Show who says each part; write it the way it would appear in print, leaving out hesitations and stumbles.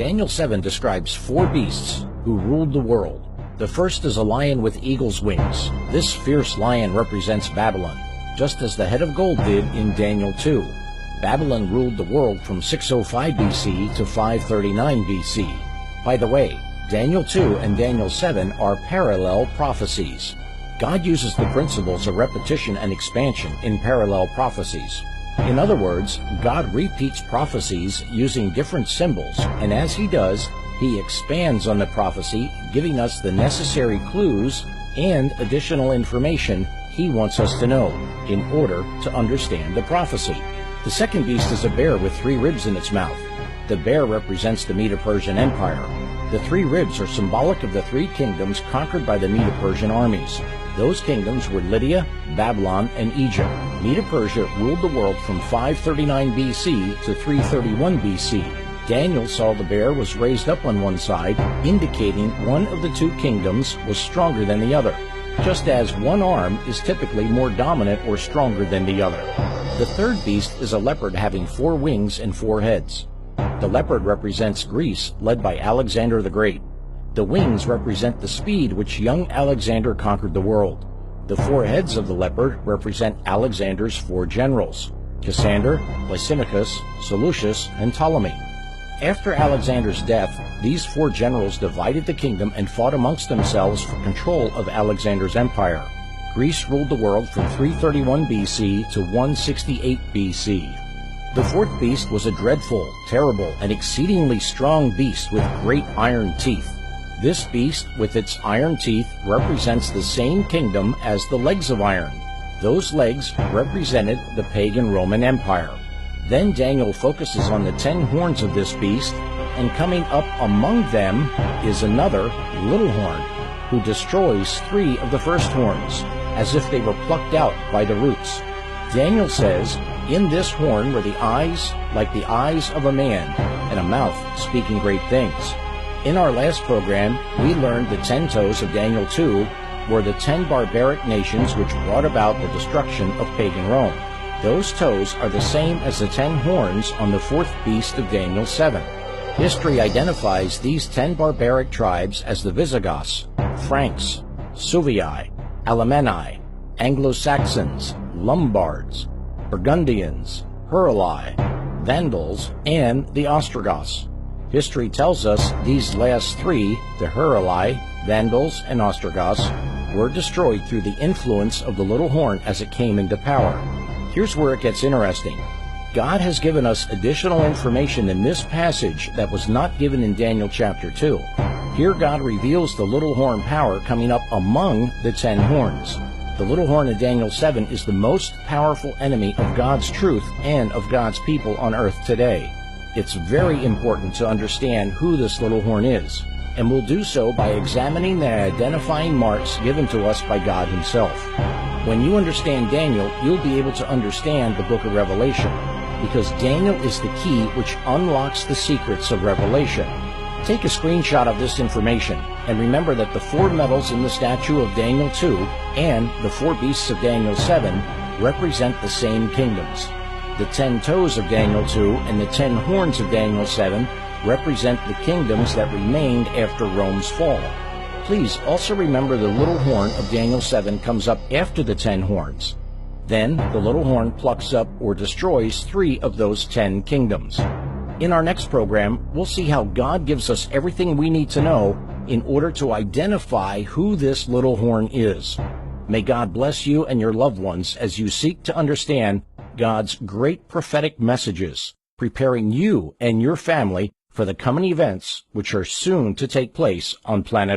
Speaker 1: Daniel 7 describes four beasts who ruled the world. The first is a lion with eagle's wings. This fierce lion represents Babylon, just as the head of gold did in Daniel 2. Babylon ruled the world from 605 BC to 539 BC. By the way, Daniel 2 and Daniel 7 are parallel prophecies. God uses the principles of repetition and expansion in parallel prophecies. In other words, God repeats prophecies using different symbols, and as he does, he expands on the prophecy, giving us the necessary clues and additional information he wants us to know in order to understand the prophecy. The second beast is a bear with three ribs in its mouth. The bear represents the Medo-Persian Empire. The three ribs are symbolic of the three kingdoms conquered by the Medo-Persian armies. Those kingdoms were Lydia, Babylon, and Egypt. Medo-Persia ruled the world from 539 BC to 331 BC. Daniel saw the bear was raised up on one side, indicating one of the two kingdoms was stronger than the other, just as one arm is typically more dominant or stronger than the other. The third beast is a leopard having four wings and four heads. The leopard represents Greece, led by Alexander the Great. The wings represent the speed which young Alexander conquered the world. The four heads of the leopard represent Alexander's four generals: Cassander, Lysimachus, Seleucus, and Ptolemy. After Alexander's death, these four generals divided the kingdom and fought amongst themselves for control of Alexander's empire. Greece ruled the world from 331 BC to 168 BC. The fourth beast was a dreadful, terrible, and exceedingly strong beast with great iron teeth. This beast, with its iron teeth, represents the same kingdom as the legs of iron. Those legs represented the pagan Roman Empire. Then Daniel focuses on the 10 horns of this beast, and coming up among them is another little horn, who destroys 3 of the first horns, as if they were plucked out by the roots. Daniel says, "In this horn were the eyes like the eyes of a man, and a mouth speaking great things." In our last program, we learned the 10 toes of Daniel 2 were the 10 barbaric nations which brought about the destruction of pagan Rome. Those toes are the same as the 10 horns on the fourth beast of Daniel 7. History identifies these 10 barbaric tribes as the Visigoths, Franks, Suvii, Alemanni, Anglo-Saxons, Lombards, Burgundians, Heruli, Vandals, and the Ostrogoths. History tells us these last 3, the Heruli, Vandals, and Ostrogoths, were destroyed through the influence of the little horn as it came into power. Here's where it gets interesting. God has given us additional information in this passage that was not given in Daniel chapter 2. Here God reveals the little horn power coming up among the 10 horns. The little horn in Daniel 7 is the most powerful enemy of God's truth and of God's people on earth today. It's very important to understand who this little horn is, and we'll do so by examining the identifying marks given to us by God himself. When you understand Daniel, you'll be able to understand the book of Revelation, because Daniel is the key which unlocks the secrets of Revelation. Take a screenshot of this information, and remember that the 4 metals in the statue of Daniel 2 and the 4 beasts of Daniel 7 represent the same kingdoms. The 10 toes of Daniel 2 and the 10 horns of Daniel 7 represent the kingdoms that remained after Rome's fall. Please also remember the little horn of Daniel 7 comes up after the 10 horns. Then the little horn plucks up or destroys 3 of those 10 kingdoms. In our next program, we'll see how God gives us everything we need to know in order to identify who this little horn is. May God bless you and your loved ones as you seek to understand God's great prophetic messages, preparing you and your family for the coming events which are soon to take place on planet